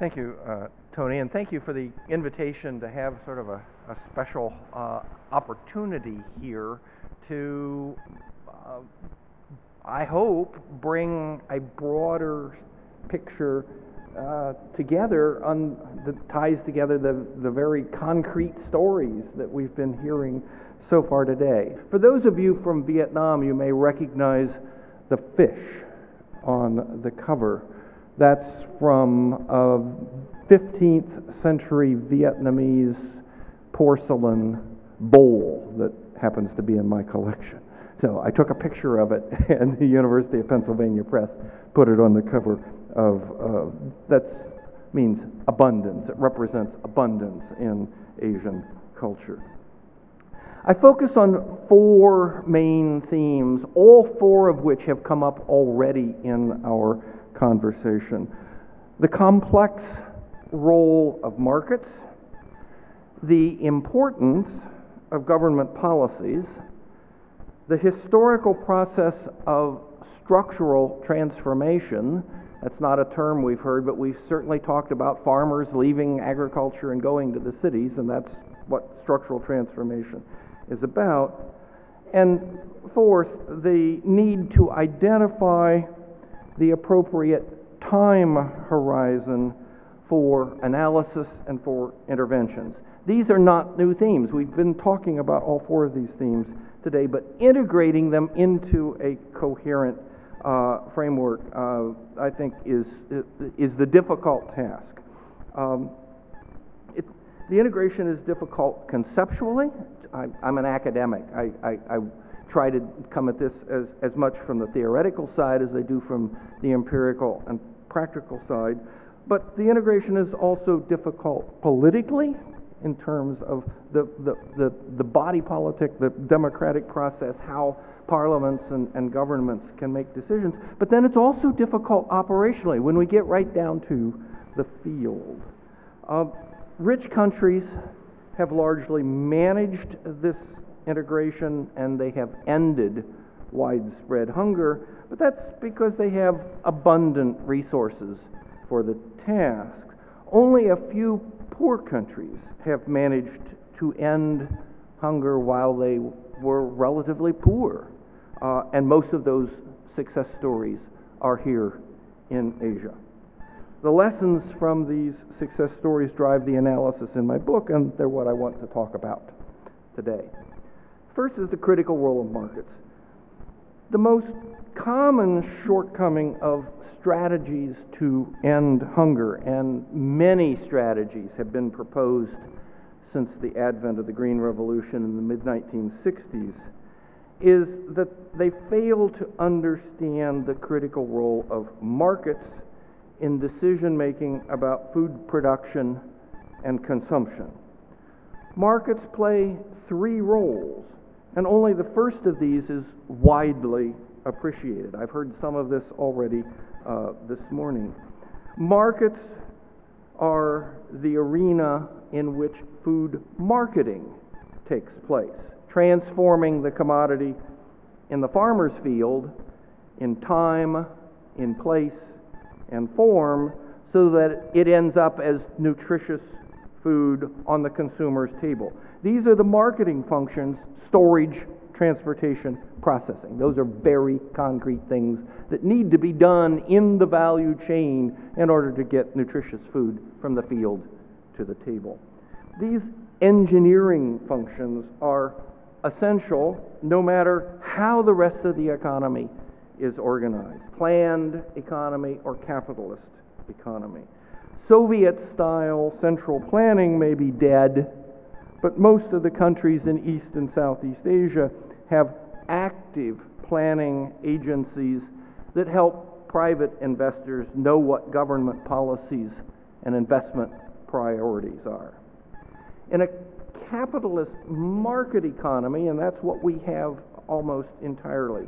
Thank you, Tony, and thank you for the invitation to have sort of a special opportunity here to, I hope, bring a broader picture together that ties together the very concrete stories that we've been hearing so far today. For those of you from Vietnam, you may recognize the fish on the cover. That's from a 15th century Vietnamese porcelain bowl that happens to be in my collection. So I took a picture of it, and the University of Pennsylvania Press put it on the cover of, that means abundance. It represents abundance in Asian culture. I focus on four main themes, all four of which have come up already in our conversation. The complex role of markets, the importance of government policies, the historical process of structural transformation. That's not a term we've heard, but we've certainly talked about farmers leaving agriculture and going to the cities, and that's what structural transformation is about. And fourth, the need to identify the appropriate time horizon for analysis and for interventions. These are not new themes. We've been talking about all four of these themes today, but integrating them into a coherent framework, I think, is the difficult task. The integration is difficult conceptually. I'm an academic. I try to come at this as much from the theoretical side as I do from the empirical and practical side. But the integration is also difficult politically in terms of the body politic, the democratic process, how parliaments and governments can make decisions. But then it's also difficult operationally when we get right down to the field. Rich countries have largely managed this integration, and they have ended widespread hunger, but that's because they have abundant resources for the task. Only a few poor countries have managed to end hunger while they were relatively poor, and most of those success stories are here in Asia. The lessons from these success stories drive the analysis in my book, and they're what I want to talk about today. First is the critical role of markets. The most common shortcoming of strategies to end hunger, and many strategies have been proposed since the advent of the Green Revolution in the mid-1960s, is that they fail to understand the critical role of markets in decision-making about food production and consumption. Markets play three roles, and only the first of these is widely appreciated. I've heard some of this already this morning. Markets are the arena in which food marketing takes place, transforming the commodity in the farmer's field in time, in place, and form, so that it ends up as nutritious food on the consumer's table. These are the marketing functions: storage, transportation, processing. Those are very concrete things that need to be done in the value chain in order to get nutritious food from the field to the table. These engineering functions are essential no matter how the rest of the economy is organized: planned economy or capitalist economy. Soviet-style central planning may be dead, but most of the countries in East and Southeast Asia have active planning agencies that help private investors know what government policies and investment priorities are. In a capitalist market economy, and that's what we have almost entirely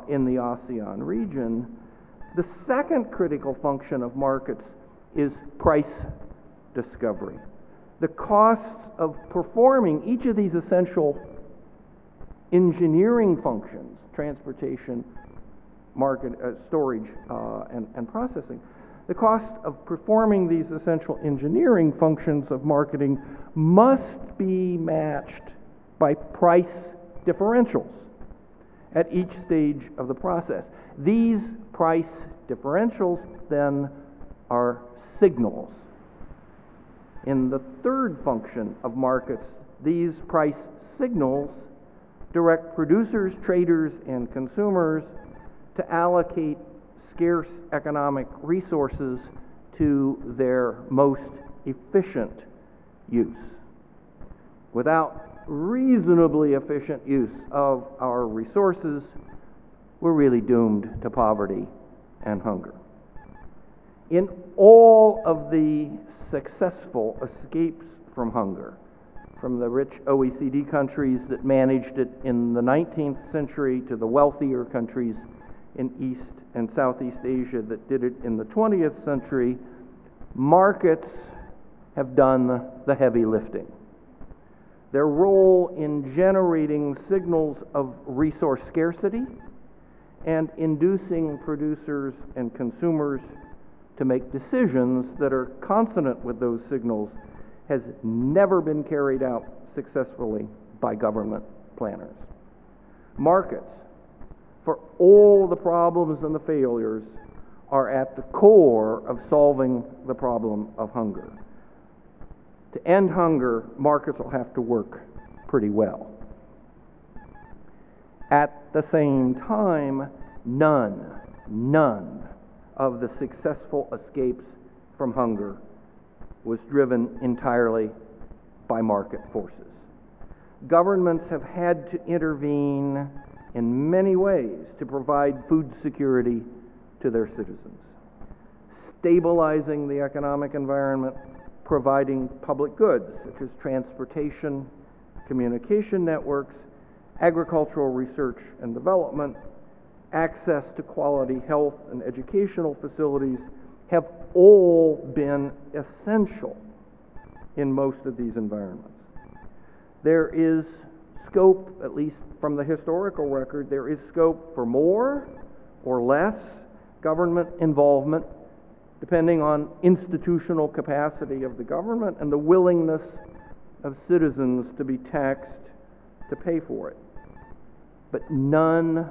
in the ASEAN region, the second critical function of markets is price discovery. The costs of performing each of these essential engineering functions, transportation, market, storage, and processing, The cost of performing these essential engineering functions of marketing must be matched by price differentials at each stage of the process. These price differentials then are signals. In the third function of markets, these price signals direct producers, traders, and consumers to allocate scarce economic resources to their most efficient use. Without reasonably efficient use of our resources, we're really doomed to poverty and hunger. In all of the successful escapes from hunger, from the rich OECD countries that managed it in the 19th century to the wealthier countries in East and Southeast Asia that did it in the 20th century, markets have done the heavy lifting. Their role in generating signals of resource scarcity and inducing producers and consumers to make decisions that are consonant with those signals has never been carried out successfully by government planners. Markets, for all the problems and the failures, are at the core of solving the problem of hunger. To end hunger, markets will have to work pretty well. At the same time, none of the successful escapes from hunger was driven entirely by market forces. Governments have had to intervene in many ways to provide food security to their citizens, stabilizing the economic environment, providing public goods such as transportation, communication networks, agricultural research and development, access to quality health and educational facilities have all been essential in most of these environments. There is scope, at least from the historical record, there is scope for more or less government involvement depending on institutional capacity of the government and the willingness of citizens to be taxed to pay for it. But none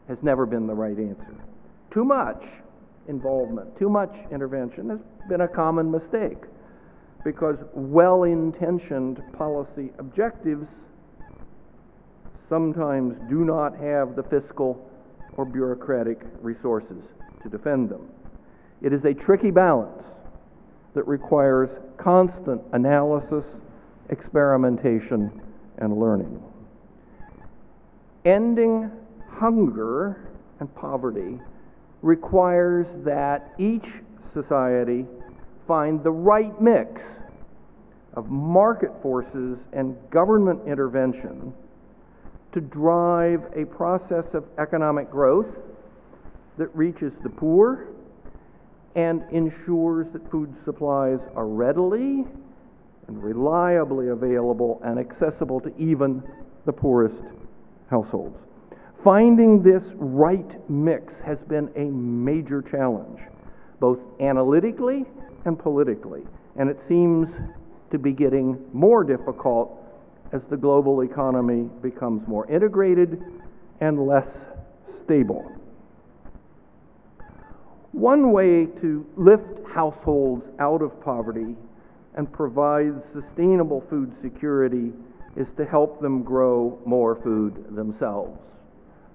has never been the right answer. Too much involvement, too much intervention has been a common mistake because well-intentioned policy objectives sometimes do not have the fiscal or bureaucratic resources to defend them. It is a tricky balance that requires constant analysis, experimentation, and learning. Ending hunger and poverty requires that each society find the right mix of market forces and government intervention to drive a process of economic growth that reaches the poor and ensures that food supplies are readily and reliably available and accessible to even the poorest households. Finding this right mix has been a major challenge, both analytically and politically, and it seems to be getting more difficult as the global economy becomes more integrated and less stable. One way to lift households out of poverty and provide sustainable food security is to help them grow more food themselves.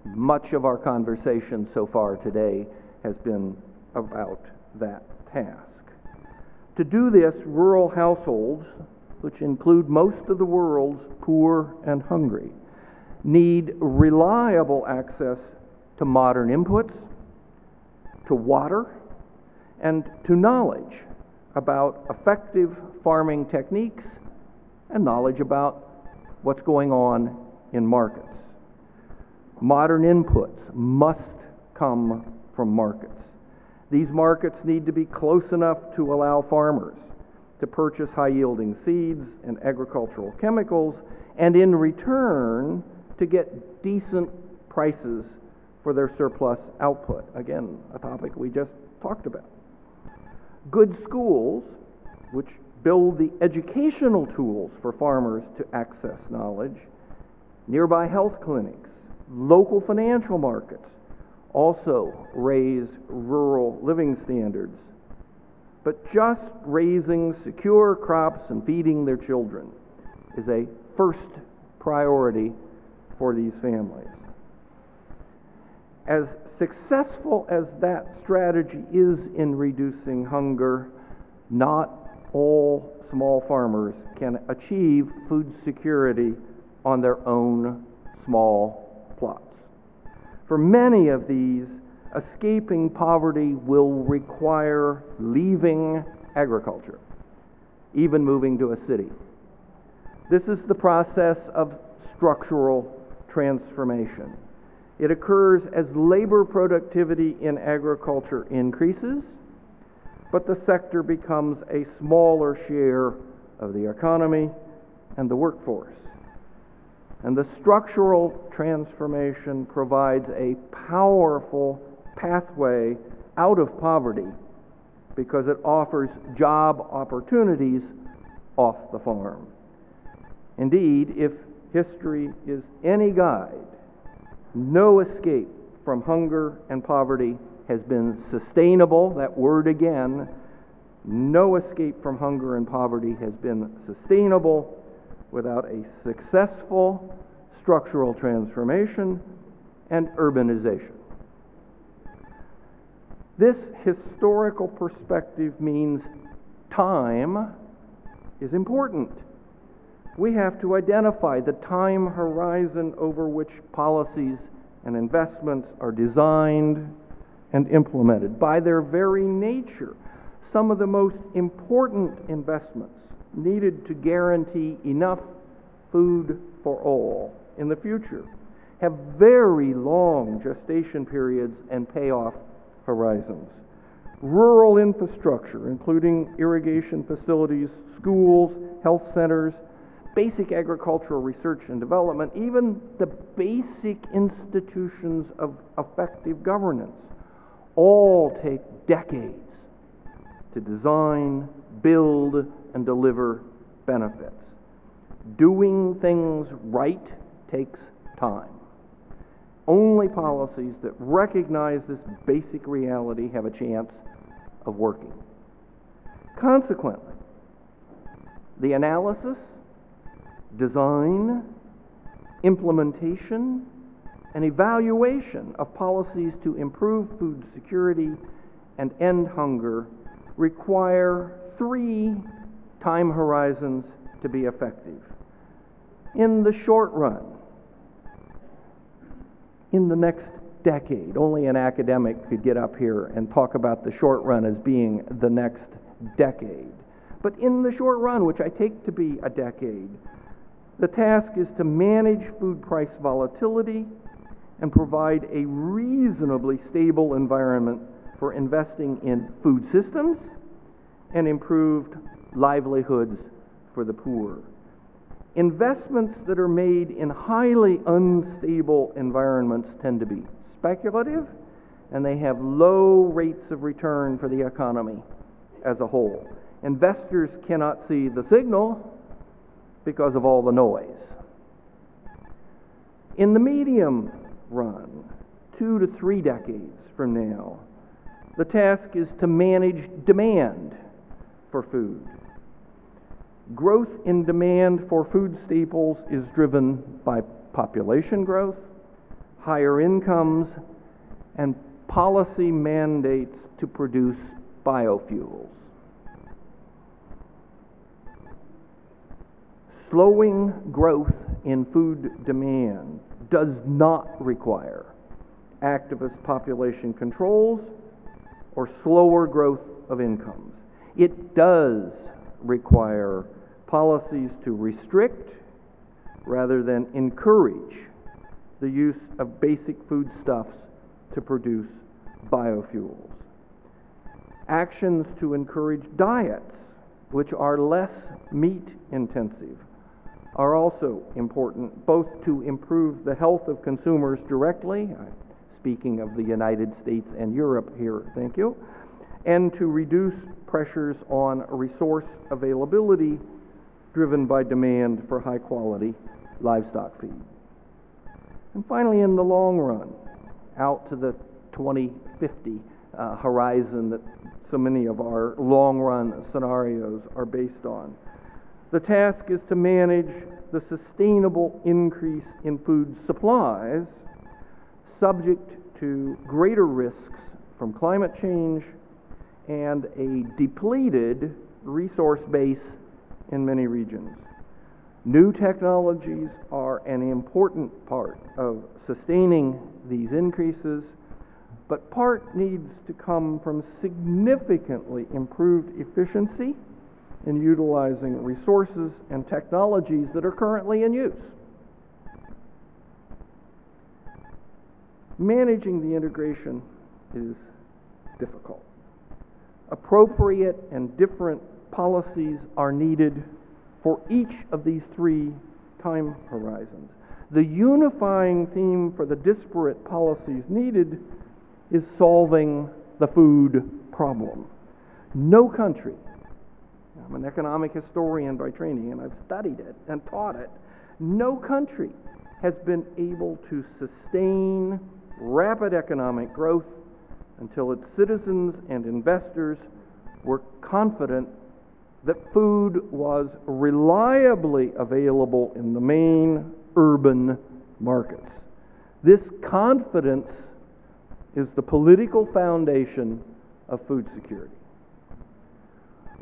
Much of our conversation so far today has been about that task. To do this, rural households, which include most of the world's poor and hungry, need reliable access to modern inputs, to water, and to knowledge about effective farming techniques and knowledge about what's going on in markets. Modern inputs must come from markets. These markets need to be close enough to allow farmers to purchase high-yielding seeds and agricultural chemicals, and in return to get decent prices for their surplus output. Again, a topic we just talked about. Good schools, which build the educational tools for farmers to access knowledge, nearby health clinics, local financial markets, also raise rural living standards. But just raising secure crops and feeding their children is a first priority for these families. As successful as that strategy is in reducing hunger, not all small farmers can achieve food security on their own small plots. For many of these, escaping poverty will require leaving agriculture, even moving to a city. This is the process of structural transformation. It occurs as labor productivity in agriculture increases, but the sector becomes a smaller share of the economy and the workforce. And the structural transformation provides a powerful pathway out of poverty because it offers job opportunities off the farm. Indeed, if history is any guide, no escape from hunger and poverty has been sustainable. That word again, no escape from hunger and poverty has been sustainable without a successful structural transformation and urbanization. This historical perspective means time is important. We have to identify the time horizon over which policies and investments are designed and implemented. By their very nature, some of the most important investments needed to guarantee enough food for all in the future have very long gestation periods and payoff horizons. Rural infrastructure, including irrigation facilities, schools, health centers, basic agricultural research and development, even the basic institutions of effective governance, all take decades to design, build, and deliver benefits. Doing things right takes time. Only policies that recognize this basic reality have a chance of working. Consequently, the analysis, design, implementation, and evaluation of policies to improve food security and end hunger require 3 time horizons to be effective. In the short run, in the next decade, only an academic could get up here and talk about the short run as being the next decade. But in the short run, which I take to be a decade, the task is to manage food price volatility and provide a reasonably stable environment for investing in food systems and improved livelihoods for the poor. Investments that are made in highly unstable environments tend to be speculative, and they have low rates of return for the economy as a whole. Investors cannot see the signal because of all the noise. In the medium run, 2 to 3 decades from now, the task is to manage demand for food. Growth in demand for food staples is driven by population growth, higher incomes, and policy mandates to produce biofuels. Slowing growth in food demand does not require activist population controls or slower growth of incomes. It does require policies to restrict rather than encourage the use of basic foodstuffs to produce biofuels. Actions to encourage diets which are less meat intensive are also important, both to improve the health of consumers directly, speaking of the United States and Europe here, thank you, and to reduce pressures on resource availability driven by demand for high-quality livestock feed. And finally, in the long run, out to the 2050 horizon that so many of our long-run scenarios are based on, the task is to manage the sustainable increase in food supplies subject to greater risks from climate change and a depleted resource base in many regions. New technologies are an important part of sustaining these increases, but part needs to come from significantly improved efficiency in utilizing resources and technologies that are currently in use. Managing the integration is difficult. Appropriate and different policies are needed for each of these three time horizons. The unifying theme for the disparate policies needed is solving the food problem. No country, I'm an economic historian by training and I've studied it and taught it, no country has been able to sustain rapid economic growth until its citizens and investors were confident that food was reliably available in the main urban markets. This confidence is the political foundation of food security.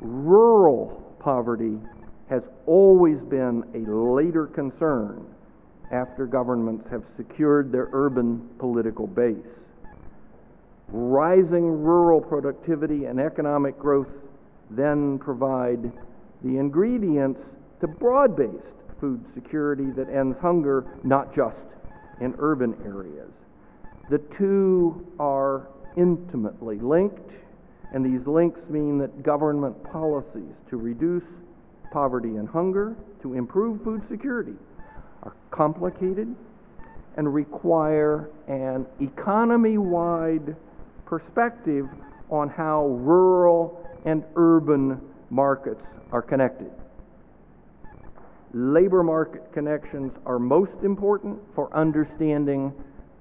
Rural poverty has always been a later concern after governments have secured their urban political base. Rising rural productivity and economic growth then provide the ingredients to broad-based food security that ends hunger, not just in urban areas. The two are intimately linked, and these links mean that government policies to reduce poverty and hunger, to improve food security, are complicated and require an economy-wide perspective on how rural and urban markets are connected. Labor market connections are most important for understanding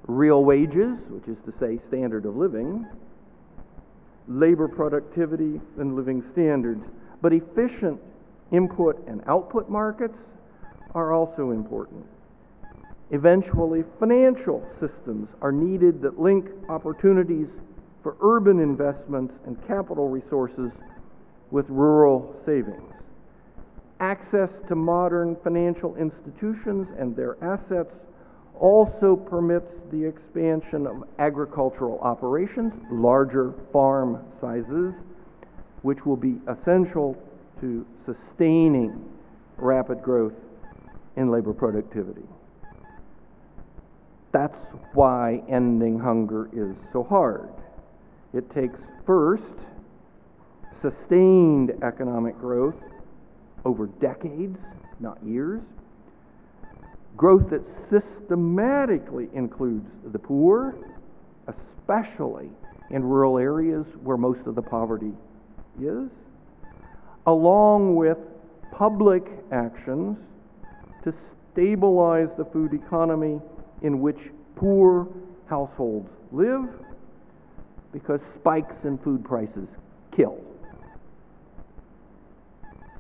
real wages, which is to say standard of living, labor productivity, and living standards. But efficient input and output markets are also important. Eventually, financial systems are needed that link opportunities for urban investments and capital resources with rural savings. Access to modern financial institutions and their assets also permits the expansion of agricultural operations, larger farm sizes, which will be essential to sustaining rapid growth in labor productivity. That's why ending hunger is so hard. It takes first sustained economic growth over decades, not years, growth that systematically includes the poor, especially in rural areas where most of the poverty is, along with public actions to stabilize the food economy in which poor households live, because spikes in food prices kill.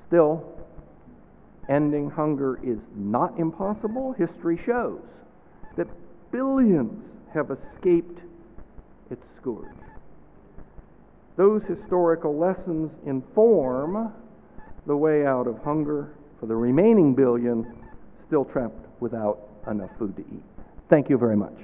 Still, ending hunger is not impossible. History shows that billions have escaped its scourge. Those historical lessons inform the way out of hunger for the remaining billion still trapped without enough food to eat. Thank you very much.